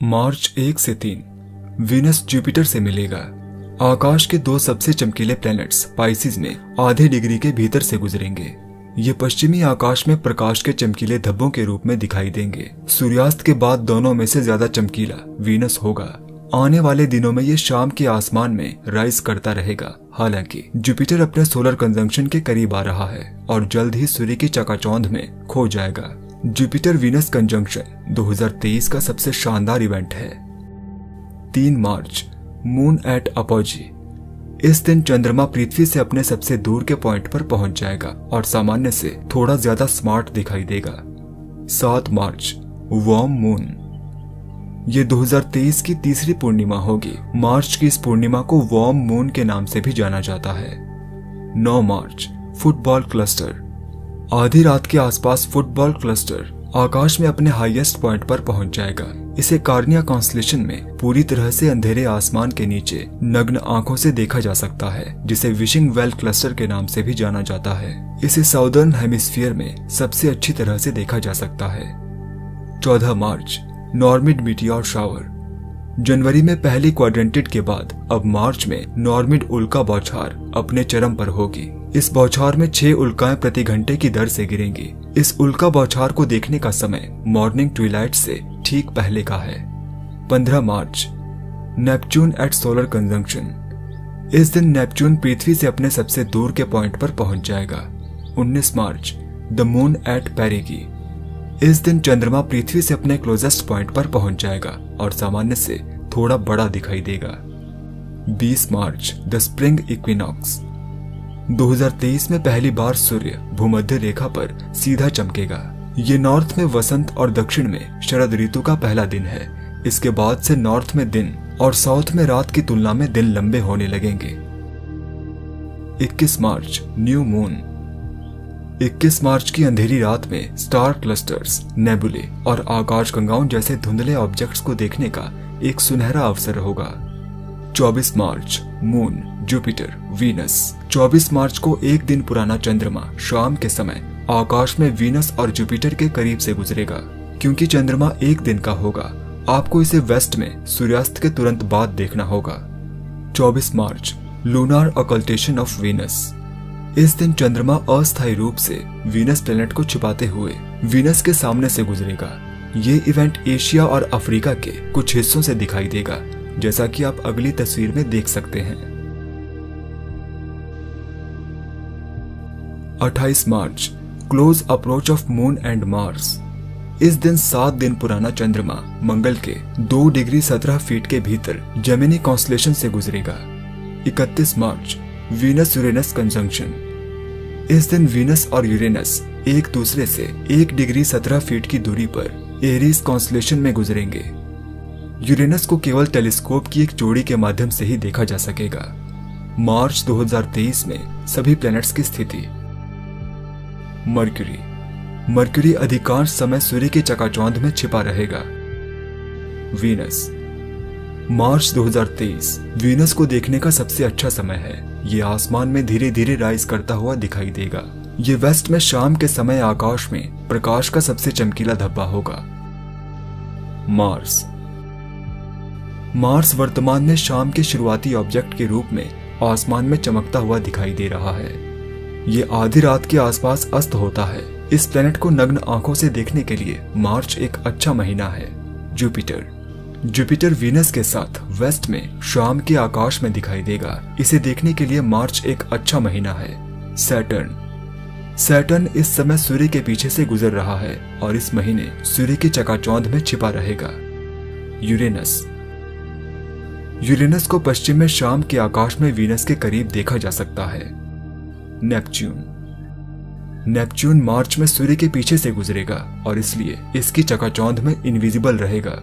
मार्च 1 से 3 Venus Jupiter से मिलेगा। आकाश के दो सबसे चमकीले प्लैनेट्स पाइसिस में आधे डिग्री के भीतर से गुजरेंगे। ये पश्चिमी आकाश में प्रकाश के चमकीले धब्बों के रूप में दिखाई देंगे। सूर्यास्त के बाद दोनों में से ज्यादा चमकीला वीनस होगा। आने वाले दिनों में ये शाम के आसमान में राइज करता रहेगा। हालांकि जुपिटर अपने सोलर कंजंक्शन के करीब आ रहा है और जल्द ही सूर्य की चकाचौंध में खो जाएगा। जुपिटर वीनस कंजंक्शन 2023 का सबसे शानदार इवेंट है। 3 मार्च मून एट अपॉजी। इस दिन चंद्रमा पृथ्वी से अपने सबसे दूर के पॉइंट पर पहुंच जाएगा और सामान्य से थोड़ा ज्यादा स्मार्ट दिखाई देगा। 7 मार्च वॉर्म मून। ये 2023 की तीसरी पूर्णिमा होगी। मार्च की इस पूर्णिमा को वॉर्म मून के नाम से भी जाना जाता है। 9 मार्च फुटबॉल क्लस्टर। आधी रात के आसपास फुटबॉल क्लस्टर आकाश में अपने हाईएस्ट पॉइंट पर पहुंच जाएगा। इसे कार्निया कॉन्स्टेलेशन में पूरी तरह से अंधेरे आसमान के नीचे नग्न आंखों से देखा जा सकता है, जिसे विशिंग वेल क्लस्टर के नाम से भी जाना जाता है। इसे साउदर्न हेमिस्फीयर में सबसे अच्छी तरह से देखा जा सकता है। 14 मार्च नॉर्मिड मीटियोर शावर। जनवरी में पहली क्वाड्रेंटेड के बाद अब मार्च में नॉर्मिड उल्का बौछार अपने चरम पर होगी। इस बौछार में 6 उल्काएं प्रति घंटे की दर से गिरेंगी। इस उल्का बौछार को देखने का समय मॉर्निंग ट्विलाइट से ठीक पहले का है। 15 मार्च नेपच्यून एट सोलर कंजंक्शन। इस दिन नेपच्यून पृथ्वी से अपने सबसे दूर के पॉइंट पर पहुंच जाएगा। 19 मार्च द मून एट पेरिगी। इस दिन चंद्रमा पृथ्वी से अपने क्लोजेस्ट पॉइंट पर पहुंच जाएगा और सामान्य से थोड़ा बड़ा दिखाई देगा। 20 मार्च द स्प्रिंग इक्विनॉक्स। 2023 में पहली बार सूर्य भूमध्य रेखा पर सीधा चमकेगा। ये नॉर्थ में वसंत और दक्षिण में शरद ऋतु का पहला दिन है। इसके बाद से नॉर्थ में दिन और साउथ में रात की तुलना में दिन लंबे होने लगेंगे। 21 मार्च न्यू मून। 21 मार्च की अंधेरी रात में स्टार क्लस्टर्स, नेबुले और आकाशगंगाओं जैसे धुंधले ऑब्जेक्ट्स को देखने का एक सुनहरा अवसर होगा। 24 मार्च मून जुपिटर वीनस। 24 मार्च को एक दिन पुराना चंद्रमा शाम के समय आकाश में वीनस और जुपिटर के करीब से गुजरेगा। क्योंकि चंद्रमा एक दिन का होगा, आपको इसे वेस्ट में सूर्यास्त के तुरंत बाद देखना होगा। 24 मार्च लूनार ऑकल्टेशन ऑफ वीनस। इस दिन चंद्रमा अस्थायी रूप से वीनस प्लेनेट को छिपाते हुए वीनस के सामने से गुजरेगा। ये इवेंट एशिया और अफ्रीका के कुछ हिस्सों से दिखाई देगा, जैसा कि आप अगली तस्वीर में देख सकते हैं। 28 March close approach of moon and Mars. इस दिन 7 दिन पुराना चंद्रमा मंगल के 2 डिग्री 17 फीट के भीतर जेमिनी कॉन्स्टेलेशन से गुजरेगा। 31 मार्च वीनस यूरेनस कंजंक्शन। इस दिन वीनस और यूरेनस एक दूसरे से 1 डिग्री 17 फीट की दूरी पर एरीज कॉन्स्टेलेशन में गुजरेंगे। यूरेनस को केवल टेलीस्कोप की एक जोड़ी के माध्यम से ही देखा जा सकेगा। मार्च 2023 में सभी प्लैनेट्स की स्थिति। मर्क्यूरी। मर्क्यूरी अधिकांश समय सूर्य की चकाचौंध में छिपा रहेगा। वीनस। मार्च 2023 वीनस को देखने का सबसे अच्छा समय है। ये आसमान में धीरे धीरे राइज करता हुआ दिखाई देगा। ये वेस्ट में शाम के समय आकाश में प्रकाश का सबसे चमकीला धब्बा होगा। मार्स। मार्स वर्तमान में शाम के शुरुआती ऑब्जेक्ट के रूप में आसमान में चमकता हुआ दिखाई दे रहा है। ये आधी रात के आसपास अस्त होता है। इस प्लेनेट को नग्न आंखों से देखने के लिए मार्च एक अच्छा महीना है। जुपिटर। जुपिटर वीनस के साथ वेस्ट में शाम के आकाश में दिखाई देगा। इसे देखने के लिए मार्च एक अच्छा महीना है। सैटर्न। सैटर्न इस समय सूर्य के पीछे से गुजर रहा है और इस महीने सूर्य की चकाचौंध में छिपा रहेगा। यूरेनस। यूरेनस को पश्चिम में शाम के आकाश में वीनस के करीब देखा जा सकता है। नेपच्यून। नेपच्यून मार्च में सूर्य के पीछे से गुजरेगा और इसलिए इसकी चकाचौंध में इनविजिबल रहेगा।